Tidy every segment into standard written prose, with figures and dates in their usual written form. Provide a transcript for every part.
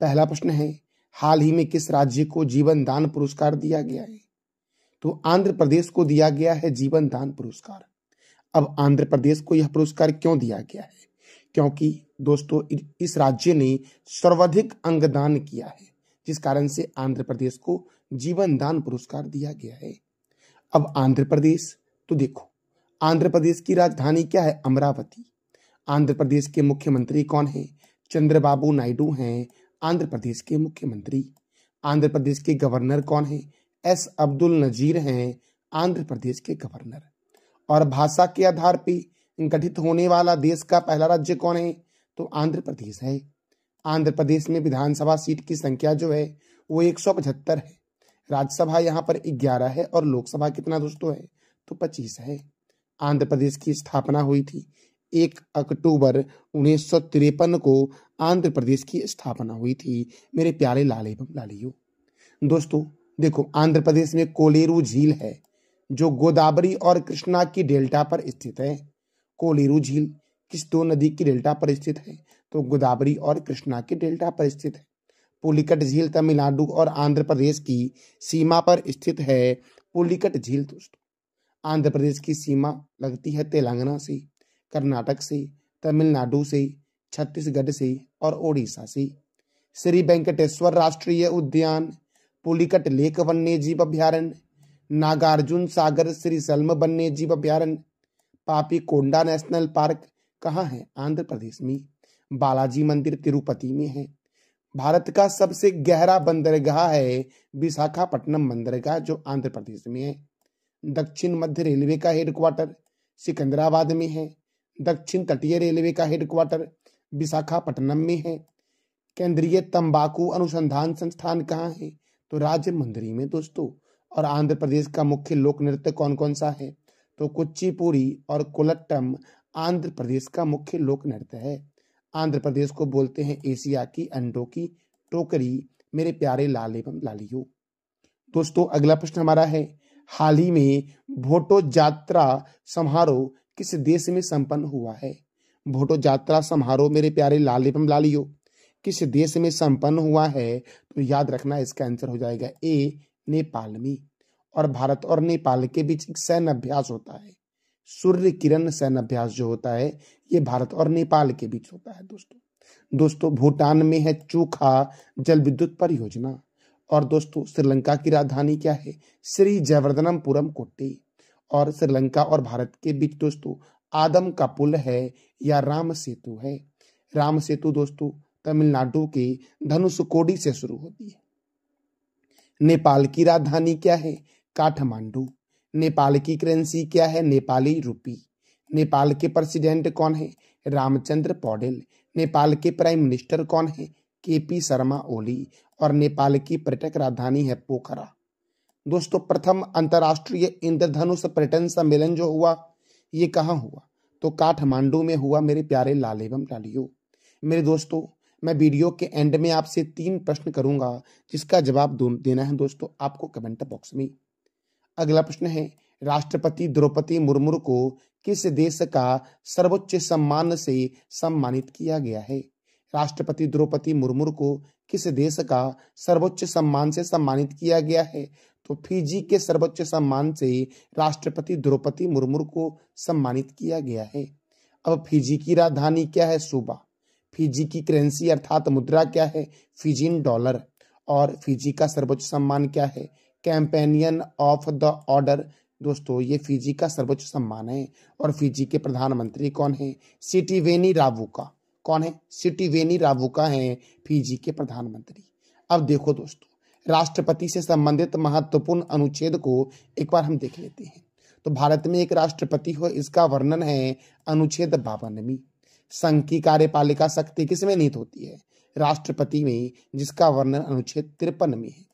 पहला प्रश्न है, हाल ही में किस राज्य को जीवन दान पुरस्कार दिया गया है? तो आंध्र प्रदेश को दिया गया है जीवन दान पुरस्कार। अब आंध्र प्रदेश को यह पुरस्कार क्यों दिया गया है? क्योंकि दोस्तों इस राज्य ने सर्वाधिक अंगदान किया है, जिस कारण से आंध्र प्रदेश को जीवन दान पुरस्कार दिया गया है। अब आंध्र प्रदेश, तो देखो आंध्र प्रदेश की राजधानी क्या है? अमरावती। आंध्र प्रदेश के मुख्यमंत्री कौन है? चंद्रबाबू नायडू हैं आंध्र प्रदेश के मुख्यमंत्री। आंध्र प्रदेश के गवर्नर कौन है? एस अब्दुल नजीर हैं आंध्र प्रदेश के गवर्नर। और भाषा के आधार पर गठित होने वाला देश का पहला राज्य कौन है? तो आंध्र प्रदेश है। आंध्र प्रदेश में विधानसभा सीट की संख्या जो है वो 175 है। राज्यसभा यहाँ पर 11 है और लोकसभा कितना दोस्तों है? तो 25 है। आंध्र प्रदेश की स्थापना हुई थी 1 अक्टूबर 1953 को आंध्र प्रदेश की स्थापना हुई थी मेरे प्यारे लाल एवं लालियों। दोस्तों देखो आंध्र प्रदेश में कोलेरू झील है जो गोदावरी और कृष्णा की डेल्टा पर स्थित है। कोलेरू झील किस दो नदी की डेल्टा पर स्थित है? तो गोदावरी और कृष्णा की डेल्टा पर स्थित है। पुलिकट झील तमिलनाडु और आंध्र प्रदेश की सीमा पर स्थित है। पुलिकट झील दोस्तों आंध्र प्रदेश की सीमा लगती है तेलंगाना से, कर्नाटक से, तमिलनाडु से, छत्तीसगढ़ से और ओडिशा से। श्री वेंकटेश्वर राष्ट्रीय उद्यान, पुलिकट लेक वन्य जीव अभ्यारण्य, नागार्जुन सागर श्रीशल्म वन्य जीव अभ्यारण्य, पापी कोंडा नेशनल पार्क कहाँ है? आंध्र प्रदेश में। बालाजी मंदिर तिरुपति में है। भारत का सबसे गहरा बंदरगाह है विशाखापट्टनम बंदरगाह जो आंध्र प्रदेश में है। दक्षिण मध्य रेलवे का हेडक्वार्टर सिकंदराबाद में है। दक्षिण तटीय रेलवे का हेडक्वार्टर विशाखापट्टनम में है। केंद्रीय तंबाकू अनुसंधान संस्थान कहाँ है? तो राजमुंदरी में दोस्तों। और आंध्र प्रदेश का मुख्य लोक नृत्य कौन कौन सा है? तो कुचिपुड़ी और कोलट्टम आंध्र प्रदेश का मुख्य लोक नृत्य है। आंध्र प्रदेश को बोलते हैं एशिया की अंडों की टोकरी मेरे प्यारे लाल एवं लालियों। दोस्तों अगला प्रश्न हमारा है, हाल ही में भोटो जात्रा समारोह किस देश में संपन्न हुआ है? भोटो जात्रा समारोह मेरे प्यारे लाल एवं लालियों किस देश में संपन्न हुआ है? तो याद रखना इसका आंसर हो जाएगा ए, नेपाल में। और भारत और नेपाल के बीच एक सैन्य अभ्यास होता है, सूर्य किरण सैन्य अभ्यास जो होता है ये भारत और नेपाल के बीच होता है दोस्तों भूटान में है चूखा जल विद्युत परियोजना। और दोस्तों श्रीलंका की राजधानी क्या है? श्री जयवर्धनपुरम कोट्टी। और श्रीलंका और भारत के बीच दोस्तों आदम का पुल है या राम सेतु है। राम सेतु दोस्तों तमिलनाडु के धनुषकोडी से शुरू होती है। नेपाल की राजधानी क्या है? काठमांडू। नेपाल की करेंसी क्या है? नेपाली रुपी। नेपाल के प्रेसिडेंट कौन है? रामचंद्र पौडेल। नेपाल के प्राइम मिनिस्टर कौन है? केपी शर्मा ओली। और नेपाल की पर्यटक राजधानी है पोखरा। दोस्तों प्रथम अंतर्राष्ट्रीय इंद्रधनुष पर्यटन सम्मेलन जो हुआ ये कहाँ हुआ? तो काठमांडू में हुआ मेरे प्यारे लाल एवं लालियों। मेरे दोस्तों मैं वीडियो के एंड में आपसे 3 प्रश्न करूंगा जिसका जवाब देना है दोस्तों आपको कमेंट बॉक्स में। अगला प्रश्न है, राष्ट्रपति द्रौपदी मुर्मू को किस देश का सर्वोच्च सम्मान से सम्मानित किया गया है? राष्ट्रपति द्रौपदी मुर्मू को किस देश का सर्वोच्च सम्मान से सम्मानित किया गया है? तो फिजी के सर्वोच्च सम्मान से राष्ट्रपति द्रौपदी मुर्मू को सम्मानित किया गया है। अब फिजी की राजधानी क्या है? सूबा। फिजी की करेंसी अर्थात मुद्रा क्या है? Fijian dollar. और फिजी का सर्वोच्च सम्मान क्या है? Companion of the order. दोस्तों ये फिजी का सर्वोच्च सम्मान है। और फिजी के प्रधानमंत्री कौन है? सिटिवेनी रावुका। कौन है? सिटिवेनी रावुका हैं फिजी के प्रधानमंत्री। अब देखो दोस्तों राष्ट्रपति से संबंधित महत्वपूर्ण अनुच्छेद को एक बार हम देख लेते हैं। तो भारत में एक राष्ट्रपति हो इसका वर्णन है अनुच्छेद 52 संघ की कार्यपालिका शक्ति किसमें निहित होती है? राष्ट्रपति में, जिसका वर्णन अनुच्छेद 53 में है।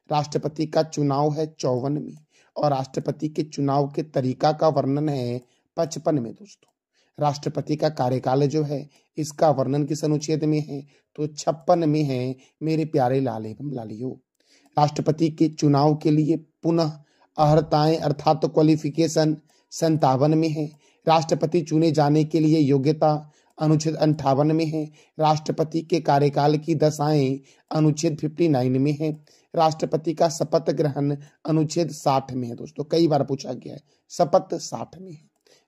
राष्ट्रपति का चुनाव है 54 में और राष्ट्रपति के चुनाव के तरीका का वर्णन है 55 में। दोस्तों राष्ट्रपति का कार्यकाल जो है इसका वर्णन किस अनुच्छेद में है? तो 56 में है मेरे प्यारे लाल एवं लालियों। राष्ट्रपति के चुनाव के लिए पुनः अर्हताएं अर्थात क्वालिफिकेशन 57 में है। राष्ट्रपति चुने जाने के लिए योग्यता अनुच्छेद 58 में है। राष्ट्रपति के कार्यकाल की दशाएं अनुच्छेद 59 में है। राष्ट्रपति का शपथ ग्रहण अनुच्छेद 60 में है दोस्तों, कई बार पूछा गया है, शपथ 60 में है।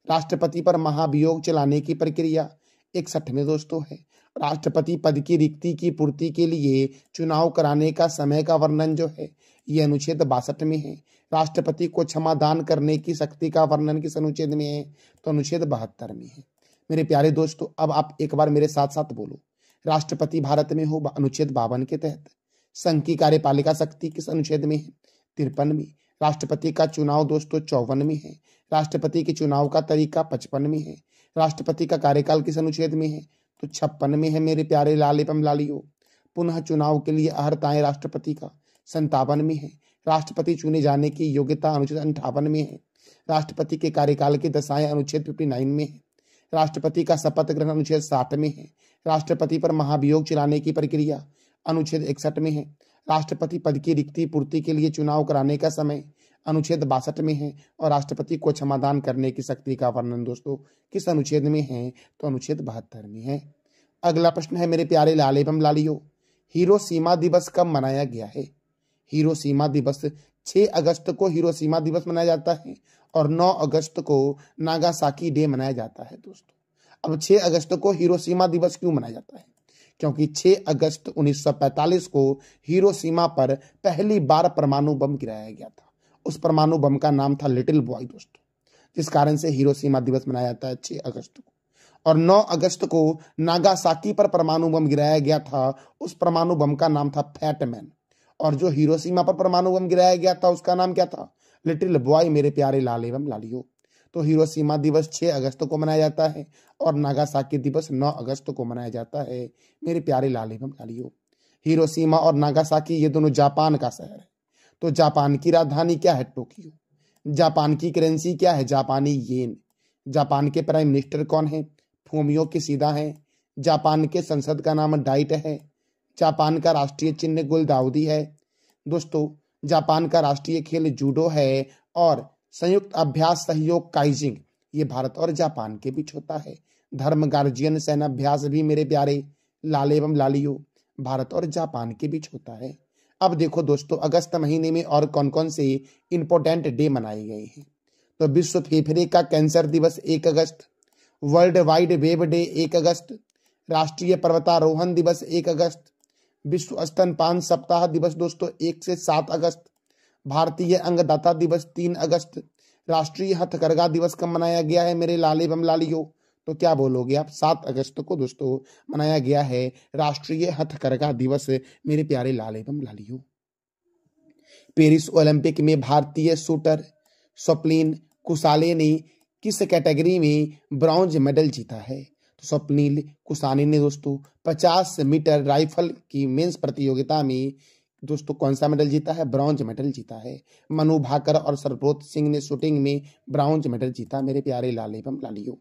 राष्ट्रपति पर महाभियोग चलाने की प्रक्रिया 61 में दोस्तों है। राष्ट्रपति पद की रिक्ति की पूर्ति के लिए चुनाव कराने का समय का वर्णन जो है ये अनुच्छेद 62 में है। राष्ट्रपति को क्षमादान करने की शक्ति का वर्णन किस अनुच्छेद में है, तो अनुच्छेद 72 में है। मेरे प्यारे दोस्तों, अब आप एक बार मेरे साथ साथ बोलो, राष्ट्रपति भारत में हो अनुच्छेद 52 के तहत। संघ की कार्यपालिका शक्ति किस अनुच्छेद में है, 53 में। राष्ट्रपति का चुनाव दोस्तों 54 में है। राष्ट्रपति के चुनाव का तरीका 55 में है। राष्ट्रपति का कार्यकाल किस अनुच्छेद में है, तो 56 में है मेरे प्यारे लाल एवं लालियों। पुनः चुनाव के लिए अर्हताएं राष्ट्रपति का 57 में है। राष्ट्रपति चुने जाने की योग्यता अनुच्छेद 58 में है। राष्ट्रपति के कार्यकाल की दशाएं अनुच्छेद 59 में है। राष्ट्रपति का शपथ ग्रहण अनुच्छेद 60 में है। राष्ट्रपति पर महाभियोग चलाने की प्रक्रिया अनुच्छेद 61 में है। राष्ट्रपति पद की रिक्ति पूर्ति के लिए चुनाव कराने का समय अनुच्छेद 62 में है। और राष्ट्रपति को क्षमादान करने की शक्ति का वर्णन दोस्तों किस अनुच्छेद में है, तो अनुच्छेद 72 में है। अगला प्रश्न है मेरे प्यारे लाल एवं लालियों, हिरोशिमा दिवस कब मनाया गया है? हिरोशिमा दिवस 6 अगस्त को हिरोशिमा दिवस मनाया जाता है और 9 अगस्त को नागासाकी डे मनाया जाता है दोस्तों। अब 6 अगस्त को हिरोशिमा दिवस क्यों मनाया जाता है? क्योंकि 6 अगस्त 1945 को हिरोशिमा पर पहली बार परमाणु बम गिराया गया था। उस परमाणु बम का नाम था लिटिल बॉय दोस्तों, जिस कारण से हिरोशिमा दिवस मनाया जाता है 6 अगस्त को। और 9 अगस्त को नागासाकी पर परमाणु बम गिराया गया था, उस परमाणु बम का नाम था फैट मैन। और जो हिरोशिमा पर परमाणु बम गिराया गया था उसका नाम क्या था, लिटिल बॉय मेरे प्यारे लाल एवं लालियों। तो हिरोशिमा दिवस 6 अगस्त को मनाया जाता है और नागासाकी दिवस 9 अगस्त को मनाया जाता है मेरे प्यारे लाल एवं लालियों। हिरोशिमा और नागासाकी ये दोनों जापान का शहर है। तो जापान की राजधानी क्या है, टोक्यो। जापान की करेंसी क्या है, जापानी येन। जापान के प्राइम मिनिस्टर कौन है, फूमियो किशिदा है। जापान के संसद का नाम डाइट है। जापान का राष्ट्रीय चिन्ह गुलदाउदी है दोस्तों। जापान का राष्ट्रीय खेल जूडो है और संयुक्त अभ्यास सहयोग काइजिंग ये भारत और जापान के बीच होता है। धर्म गार्जियन सेनाभ्यास भी मेरे प्यारे लाल एवं लालियों भारत और जापान के बीच होता है। अब देखो दोस्तों, अगस्त महीने में और कौन कौन से इंपोर्टेंट डे मनाए गए हैं। तो विश्व फेफड़े का कैंसर दिवस 1 अगस्त, वर्ल्ड वाइड वेब डे 1 अगस्त, राष्ट्रीय पर्वतारोहण दिवस 1 अगस्त, विश्व स्तनपान सप्ताह दिवस दोस्तों 1 से 7 अगस्त, भारतीय अंगदाता दिवस 3 अगस्त, राष्ट्रीय हथकरघा दिवस कब मनाया गया है मेरे लाल एवं लालियों, तो क्या बोलोगे आप, 7 अगस्त को दोस्तों मनाया गया है राष्ट्रीय हथकरघा दिवस मेरे प्यारे लाल एवं लालियों। पेरिस ओलंपिक में भारतीय शूटर स्वप्निल कुसाले ने किस कैटेगरी में ब्रॉन्ज मेडल जीता है? तो स्वप्निल कुसाले ने दोस्तों 50 मीटर राइफल की मेंस प्रतियोगिता में दोस्तों कौन सा मेडल जीता है, ब्रॉन्ज मेडल जीता है। मनु भाकर और सरप्रोत सिंह ने शूटिंग में ब्रॉन्ज मेडल जीता मेरे प्यारे लाल एवं लालियों।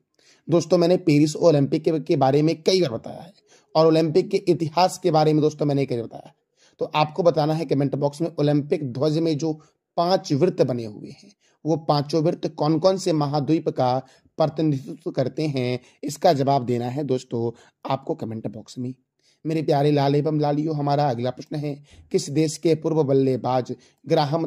दोस्तों मैंने पेरिस ओलंपिक के बारे में कई बार बताया है और ओलंपिक के इतिहास के बारे में दोस्तों मैंने कई बार बताया है। तो आपको बताना है कमेंट बॉक्स में ओलंपिक ध्वज में जो 5 वृत्त बने हुए हैं वो 5 वृत्त कौन कौन से महाद्वीप का प्रतिनिधित्व करते हैं, इसका जवाब देना है दोस्तों आपको कमेंट बॉक्स में। मेरे प्यारे लाल एवं लालियों, हमारा अगला प्रश्न है, किस देश के पूर्व बल्लेबाज ग्राहम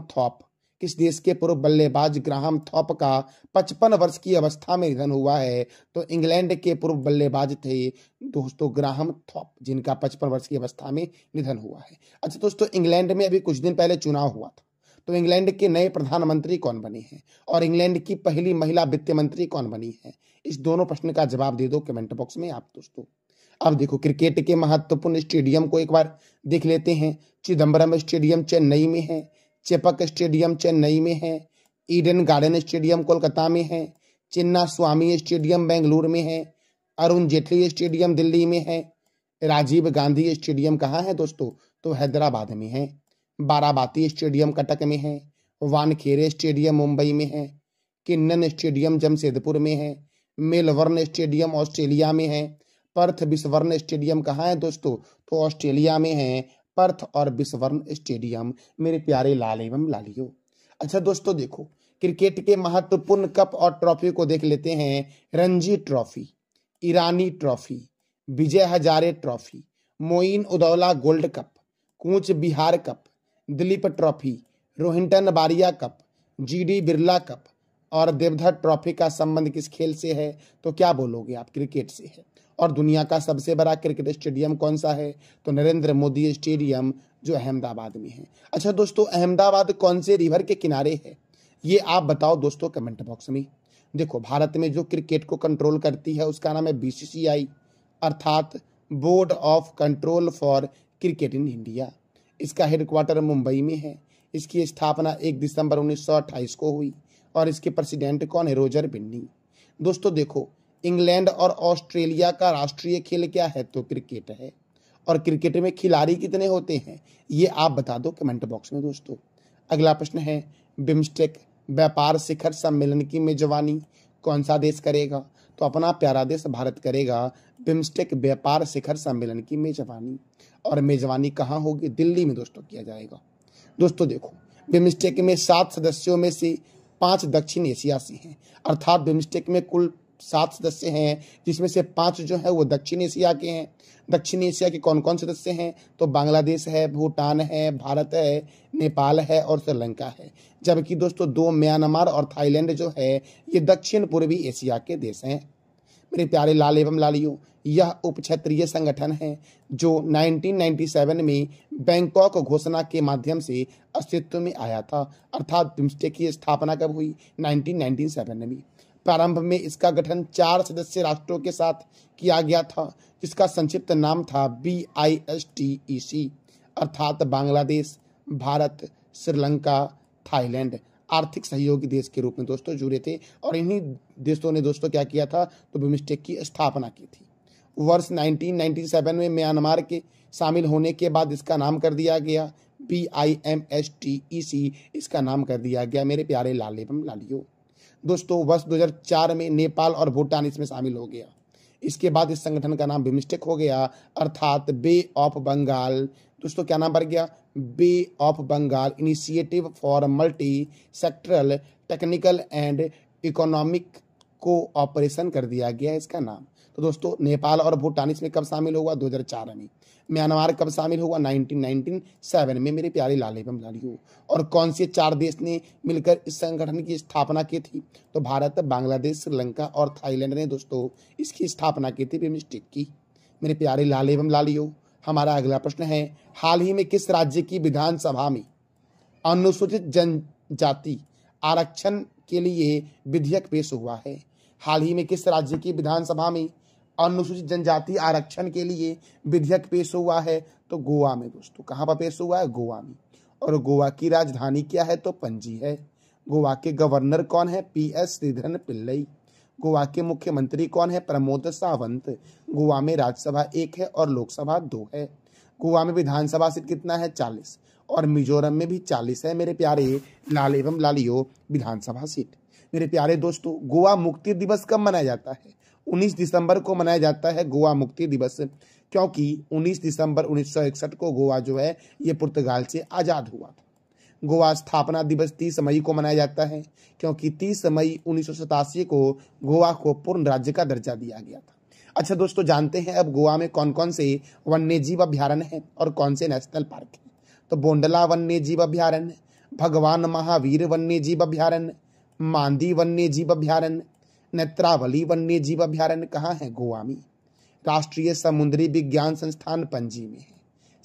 थॉप का 55 वर्ष की अवस्था में निधन हुआ है? तो इंग्लैंड के पूर्व बल्लेबाज थे दोस्तों ग्राहम थॉप, जिनका 55 वर्ष की अवस्था में निधन हुआ है। अच्छा दोस्तों, इंग्लैंड में अभी कुछ दिन पहले चुनाव हुआ था, तो इंग्लैंड के नए प्रधानमंत्री कौन बने हैं और इंग्लैंड की पहली महिला वित्त मंत्री कौन बनी है? इस दोनों प्रश्न का जवाब दे दो कमेंट बॉक्स में आप दोस्तों। अब देखो, क्रिकेट के महत्वपूर्ण स्टेडियम को एक बार देख लेते हैं। चिदम्बरम स्टेडियम चेन्नई में है, चेपक स्टेडियम चेन्नई में है, ईडन गार्डन स्टेडियम कोलकाता में है, चिन्ना स्वामी स्टेडियम बेंगलुरु में है, अरुण जेटली स्टेडियम दिल्ली में है, राजीव गांधी स्टेडियम कहाँ है दोस्तों, तो हैदराबाद में है, बाराबाती स्टेडियम कटक में है, वानखेड़े स्टेडियम मुंबई में है, किन्नन स्टेडियम जमशेदपुर में है, मेलबर्न स्टेडियम ऑस्ट्रेलिया में है, पर्थ बिस्वर्न स्टेडियम कहाँ है दोस्तों, तो ऑस्ट्रेलिया में है पर्थ और बिस्वर्न स्टेडियम मेरे प्यारे लाल एवं लालियों। अच्छा दोस्तों देखो, क्रिकेट के महत्वपूर्ण कप और ट्रॉफी को देख लेते हैं। Ranji trophy Irani trophy, Vijay Hazare trophy, Moin Uddaula gold cup, Cooch Behar cup, Duleep trophy, Rohinton Baria cup, GD Birla cup और देवधर ट्रॉफी का संबंध किस खेल से है? तो क्या बोलोगे आप? क्रिकेट से है। और दुनिया का सबसे बड़ा क्रिकेट स्टेडियम कौन सा है? तो नरेंद्र मोदी स्टेडियम जो अहमदाबाद में है। अच्छा दोस्तों, अहमदाबाद कौन से रिवर के किनारे है? ये आप बताओ दोस्तों कमेंट बॉक्स में। देखो, भारत में जो क्रिकेट को कंट्रोल करती है उसका नाम है बीसीसीआई, अर्थात board of control for cricket in India. इसका हेडक्वार्टर मुंबई में है। इसकी स्थापना 1 दिसंबर 1928 को हुई और इसके प्रेसिडेंट कौन है? रोजर बिन्नी। दोस्तों देखो, इंग्लैंड और ऑस्ट्रेलिया का राष्ट्रीय खेल क्या है? तो क्रिकेट है। और क्रिकेट में खिलाड़ी कितने होते हैं? ये आप बता दो कमेंट बॉक्स में दोस्तों। अगला प्रश्न है, बिम्स्टेक व्यापार शिखर सम्मेलन की मेजबानी कौन सा देश करेगा? तो अपना प्यारा देश भारत करेगा बिम्स्टेक व्यापार शिखर सम्मेलन की मेजबानी। और मेजबानी कहाँ होगी? दिल्ली में दोस्तों किया जाएगा। दोस्तों देखो, बिम्स्टेक में 7 सदस्यों में से 5 दक्षिण एशिया से हैं, अर्थात बिम्स्टेक में कुल 7 सदस्य हैं जिसमें से 5 जो है वो दक्षिण एशिया के हैं। दक्षिण एशिया के कौन कौन सदस्य हैं? तो बांग्लादेश है, भूटान है, भारत है, नेपाल है और श्रीलंका है। जबकि दोस्तों 2 म्यांमार और थाईलैंड जो है ये दक्षिण पूर्वी एशिया के देश हैं। मेरे प्यारे लाल एवं लालियों, यह उप क्षेत्रीय संगठन है जो 1997 में बैंकॉक घोषणा के माध्यम से अस्तित्व में आया था, अर्थात बिम्स्टेक की स्थापना कब हुई? 1997 में। प्रारंभ में इसका गठन 4 सदस्य राष्ट्रों के साथ किया गया था जिसका संक्षिप्त नाम था BISTEC, अर्थात बांग्लादेश, भारत, श्रीलंका, थाईलैंड आर्थिक सहयोगी देश के रूप में दोस्तों जुड़े थे। और इन्हीं देशों ने दोस्तों क्या किया था? तो बिम्स्टेक की स्थापना की थी। वर्ष 1997 में म्यांमार के शामिल होने के बाद इसका नाम कर दिया गया BIMSTEC, इसका नाम कर दिया गया मेरे प्यारे लाल एवं लालियों। दोस्तों वर्ष 2004 में नेपाल और भूटान इसमें शामिल हो गया। इसके बाद इस संगठन का नाम बिम्स्टेक हो गया, अर्थात बे ऑफ बंगाल। दोस्तों क्या नाम पड़ गया? Bay of Bengal initiative for multi sectoral technical and economic cooperation कर दिया गया है इसका नाम। तो दोस्तों नेपाल और भूटान इसमें कब शामिल हुआ? 2004 में। म्यांमार कब शामिल हुआ? 1997 में मेरे प्यारे लाल एवं लालियों। और कौन से 4 देश ने मिलकर इस संगठन की स्थापना की थी? तो भारत, बांग्लादेश, श्रीलंका और थाईलैंड ने दोस्तों इसकी स्थापना की थी बिम्स्टेक की। मेरे प्यारे लाल एवं लालियों, हमारा अगला प्रश्न है, हाल ही में किस राज्य की विधानसभा में अनुसूचित जनजाति आरक्षण के लिए विधेयक पेश हुआ है? हाल ही में किस राज्य की विधानसभा में अनुसूचित जनजाति आरक्षण के लिए विधेयक पेश हुआ है? तो गोवा में दोस्तों। कहाँ पर पेश हुआ है? गोवा में। और गोवा की राजधानी क्या है? तो पणजी है। गोवा के गवर्नर कौन है? PS श्रीधरन पिल्लई। गोवा के मुख्यमंत्री कौन है? प्रमोद सावंत। गोवा में राज्यसभा 1 है और लोकसभा 2 है। गोवा में विधानसभा सीट कितना है? 40। और मिजोरम में भी 40 है मेरे प्यारे लाल एवं लालियों विधानसभा सीट। मेरे प्यारे दोस्तों, गोवा मुक्ति दिवस कब मनाया जाता है? 19 दिसंबर को मनाया जाता है गोवा मुक्ति दिवस, क्योंकि 19 दिसंबर 1961 को गोवा जो है ये पुर्तगाल से आज़ाद हुआ था। गोवा स्थापना दिवस 30 मई को मनाया जाता है क्योंकि 30 मई 1987 को गोवा को पूर्ण राज्य का दर्जा दिया गया था। अच्छा दोस्तों, जानते हैं अब गोवा में कौन कौन से वन्यजीव अभ्यारण्य हैं और कौन से नेशनल पार्क हैं? तो बोंडला वन्यजीव अभ्यारण्य, भगवान महावीर वन्यजीव अभ्यारण्य, मांदी वन्यजीव अभ्यारण्य, नेत्रावली वन्यजीव अभ्यारण्य कहाँ है? गोवा में। राष्ट्रीय समुद्री विज्ञान संस्थान पणजी में है।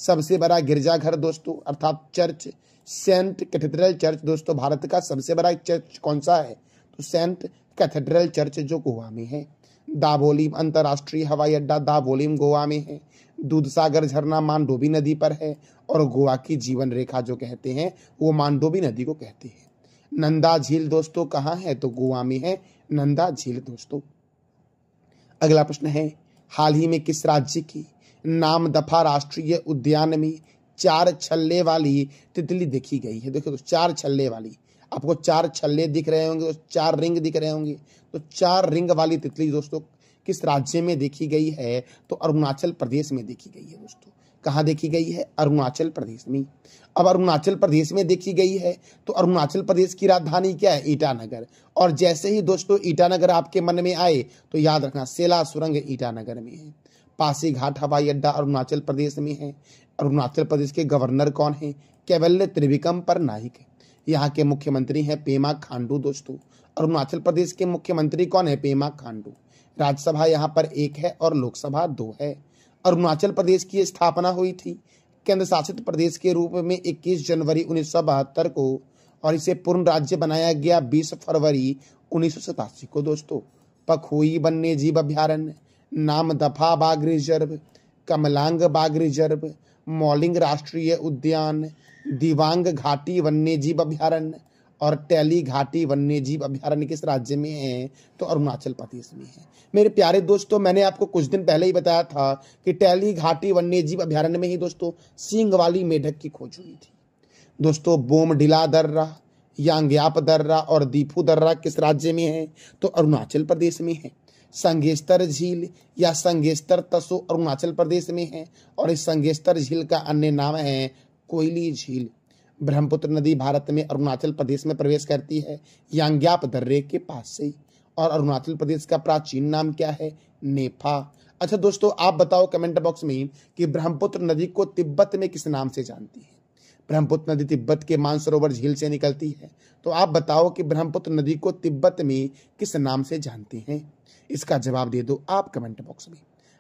सबसे बड़ा गिरजाघर दोस्तों अर्थात चर्च सेंट कैथेड्रल चर्च दोस्तों भारत का सबसे बड़ा चर्च कौन सा है? तो सेंट कैथेड्रल चर्च जो गोवा में है। दाभोली अंतर्राष्ट्रीय हवाई अड्डा दाभोली गोवा में है। दूधसागर झरना मांडोवी नदी पर है और गोवा की जीवन रेखा जो कहते हैं वो मांडोवी नदी को कहते हैं। नंदा झील दोस्तों कहाँ है? तो गोवा में है नंदा झील दोस्तों। अगला प्रश्न है, हाल ही में किस राज्य की नामदफा राष्ट्रीय उद्यान में 4 छल्ले वाली तितली देखी गई है? देखो 4 छल्ले वाली, आपको 4 छल्ले दिख रहे होंगे, 4 रिंग दिख रहे होंगे। तो 4 रिंग वाली तितली दोस्तों किस राज्य में देखी गई है? तो अरुणाचल प्रदेश में देखी गई है दोस्तों। कहाँ देखी गई है? अरुणाचल प्रदेश में। अब अरुणाचल प्रदेश में देखी गई है तो अरुणाचल प्रदेश की राजधानी क्या है? ईटानगर। और जैसे ही दोस्तों ईटानगर आपके मन में आए तो याद रखना सेला सुरंग ईटानगर में है। पासीघाट हवाई अड्डा अरुणाचल प्रदेश में है। अरुणाचल प्रदेश के गवर्नर कौन है? कैवल्य त्रिविक्रम परनाइक। यहाँ के मुख्यमंत्री हैं पेमा खांडू। दोस्तों अरुणाचल प्रदेश के मुख्यमंत्री कौन है? पेमा खांडू। राज्यसभा यहाँ पर 1 है और लोकसभा 2 है। अरुणाचल प्रदेश की स्थापना हुई थी केंद्र शासित प्रदेश के रूप में 21 जनवरी 1972 को और इसे पूर्ण राज्य बनाया गया 20 फरवरी 1987 को। दोस्तों पखोई वन्य जीव अभ्यारण्य, नामदफा बाघ रिजर्व, कमलांग बाघ रिजर्व, मौलिंग राष्ट्रीय उद्यान, दिबांग घाटी वन्य जीव अभ्यारण्य और टैली घाटी वन्य जीव अभ्यारण्य किस राज्य में है? तो अरुणाचल प्रदेश में है। मेरे प्यारे दोस्तों मैंने आपको कुछ दिन पहले ही बताया था कि टैली घाटी वन्य जीव अभ्यारण्य में ही दोस्तों सींग वाली मेढक की खोज हुई थी। दोस्तों बोमडिला दर्रा, यांग्याप दर्रा और दीफू दर्रा किस राज्य में है? तो अरुणाचल प्रदेश में है। संगेस्तर झील या संगेस्तर तसो अरुणाचल प्रदेश में है और इस संगेस्तर झील का अन्य नाम है कोयली झील। ब्रह्मपुत्र नदी भारत में अरुणाचल प्रदेश में प्रवेश करती है यांग्याप दर्रे के पास से। और अरुणाचल प्रदेश का प्राचीन नाम क्या है? नेफा। अच्छा दोस्तों आप बताओ कमेंट बॉक्स में कि ब्रह्मपुत्र नदी को तिब्बत में किस नाम से जानती है? ब्रह्मपुत्र नदी तिब्बत के मानसरोवर झील से निकलती है। तो आप बताओ कि ब्रह्मपुत्र नदी को तिब्बत में किस नाम से जानते हैं? इसका जवाब दे दो आप कमेंट बॉक्स में।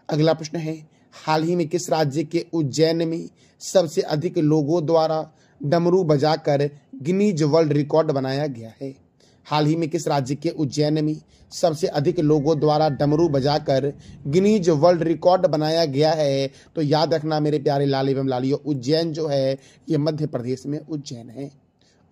अगला प्रश्न है हाल ही में किस राज्य के उज्जैन में सबसे अधिक लोगों द्वारा डमरू बजाकर गिनीज वर्ल्ड रिकॉर्ड बनाया गया है? हाल ही में किस राज्य के उज्जैन में सबसे अधिक लोगों द्वारा डमरू बजाकर गिनीज वर्ल्ड रिकॉर्ड बनाया गया है? तो याद रखना मेरे प्यारे लाल एवं लालियों, उज्जैन जो है ये मध्य प्रदेश में उज्जैन है।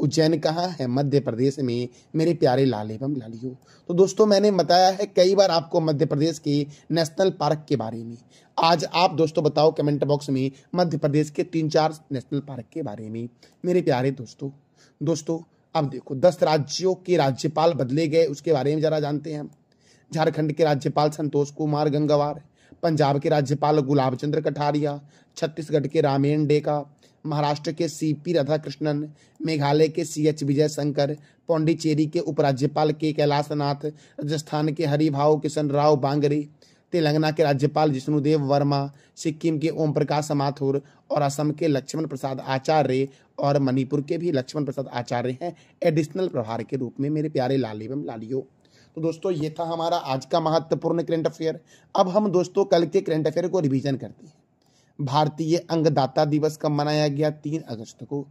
उज्जैन कहाँ है? मध्य प्रदेश में मेरे प्यारे लाल एवं लालियों। तो दोस्तों मैंने बताया है कई बार आपको मध्य प्रदेश के नेशनल पार्क के बारे में। आज आप दोस्तों बताओ कमेंट बॉक्स में मध्य प्रदेश के 3-4 नेशनल पार्क के बारे में मेरे प्यारे दोस्तों अब देखो 10 राज्यों के राज्यपाल बदले गए उसके बारे में जरा जानते हैं हम। झारखंड के राज्यपाल संतोष कुमार गंगवार, पंजाब के राज्यपाल गुलाब चंद्र कटारिया, छत्तीसगढ़ के रामेन डेका, महाराष्ट्र के सीपी राधाकृष्णन, मेघालय के CH विजय शंकर, पौंडीचेरी के उपराज्यपाल के कैलाशनाथ, राजस्थान के हरिभाऊ किशन राव बांगरे, तेलंगाना के राज्यपाल जिष्णुदेव वर्मा, सिक्किम के ओम प्रकाश माथुर और असम के लक्ष्मण प्रसाद आचार्य और मणिपुर के भी लक्ष्मण प्रसाद आचार्य हैं एडिशनल प्रभार के रूप में मेरे प्यारे लाल एवं लालियों। तो दोस्तों ये था हमारा आज का महत्वपूर्ण करंट अफेयर। अब हम दोस्तों कल के करंट अफेयर को रिवीजन करते हैं। भारतीय अंगदाता दिवस कब मनाया गया? 3 अगस्त को।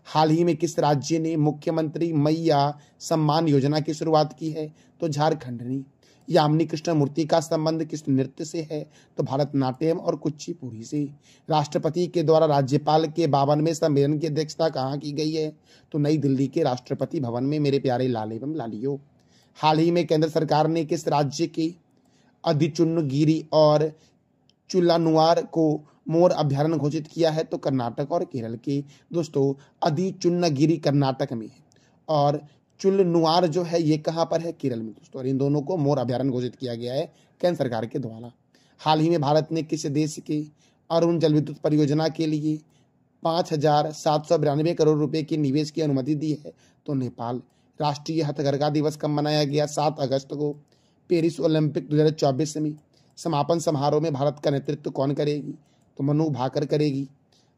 हाल ही में किस राज्य ने मुख्यमंत्री मैया सम्मान योजना की शुरुआत की है? तो झारखंड ने। यामिनी कृष्णमूर्ति का संबंध किस नृत्य से है? तो भरतनाट्यम और कुचिपुड़ी से। राष्ट्रपति के द्वारा राज्यपाल के 52वें सम्मेलन की अध्यक्षता कहाँ की गई है? तो नई दिल्ली के राष्ट्रपति भवन में मेरे प्यारे लाल एवं लालियों। हाल ही में केंद्र सरकार ने किस राज्य के अधिचुन्नगिरी और चुल्लानुआर को मोर अभ्यारण्य घोषित किया है? तो कर्नाटक और केरल के। दोस्तों अधिचुन्नगिरी कर्नाटक में है और चुल्लनुआर जो है ये कहाँ पर है? केरल में दोस्तों। और इन दोनों को मोर अभ्यारण्य घोषित किया गया है केंद्र सरकार के द्वारा। हाल ही में भारत ने किस देश के अरुण जल विद्युत परियोजना के लिए 5,792 करोड़ रुपए के निवेश की अनुमति दी है? तो नेपाल। राष्ट्रीय हथकरघा दिवस कब मनाया गया? 7 अगस्त को। पेरिस ओलंपिक 2024 में समापन समारोह में भारत का नेतृत्व कौन करेगी? तो मनु भाकर करेगी।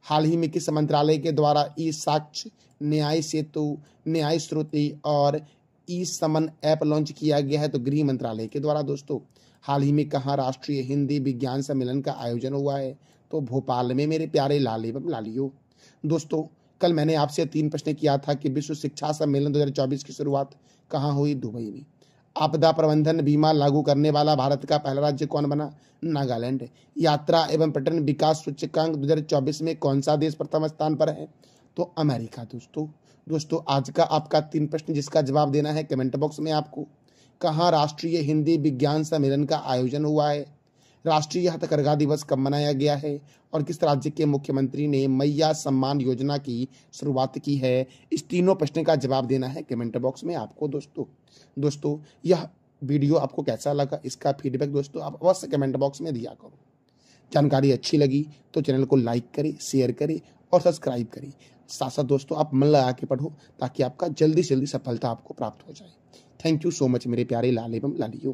हाल ही में किस मंत्रालय के द्वारा ई साक्ष्य, न्याय सेतु, न्याय श्रुति और ई समन ऐप लॉन्च किया गया है? तो गृह मंत्रालय के द्वारा। दोस्तों हाल ही में कहाँ राष्ट्रीय हिंदी विज्ञान सम्मेलन का आयोजन हुआ है? तो भोपाल में मेरे प्यारे लाल एवं लालियों। दोस्तों कल मैंने आपसे 3 प्रश्न किया था कि विश्व शिक्षा सम्मेलन 2024 की शुरुआत कहाँ हुई? दुबई में। आपदा प्रबंधन बीमा लागू करने वाला भारत का पहला राज्य कौन बना? नागालैंड। यात्रा एवं पर्यटन विकास सूचकांक 2024 में कौन सा देश प्रथम स्थान पर है? तो अमेरिका। दोस्तों आज का आपका 3 प्रश्न जिसका जवाब देना है कमेंट बॉक्स में आपको। कहाँ राष्ट्रीय हिंदी विज्ञान सम्मेलन का आयोजन हुआ है? राष्ट्रीय हथकरघा दिवस कब मनाया गया है? और किस राज्य के मुख्यमंत्री ने मैया सम्मान योजना की शुरुआत की है? इस तीनों प्रश्न का जवाब देना है कमेंट बॉक्स में आपको। दोस्तों यह वीडियो आपको कैसा लगा इसका फीडबैक दोस्तों आप अवश्य कमेंट बॉक्स में दिया करो। जानकारी अच्छी लगी तो चैनल को लाइक करें, शेयर करें और सब्सक्राइब करें। साथ साथ दोस्तों आप मन लगा के पढ़ो ताकि आपका जल्दी से जल्दी सफलता आपको प्राप्त हो जाए। थैंक यू सो मच मेरे प्यारे लाल एवं लालियों।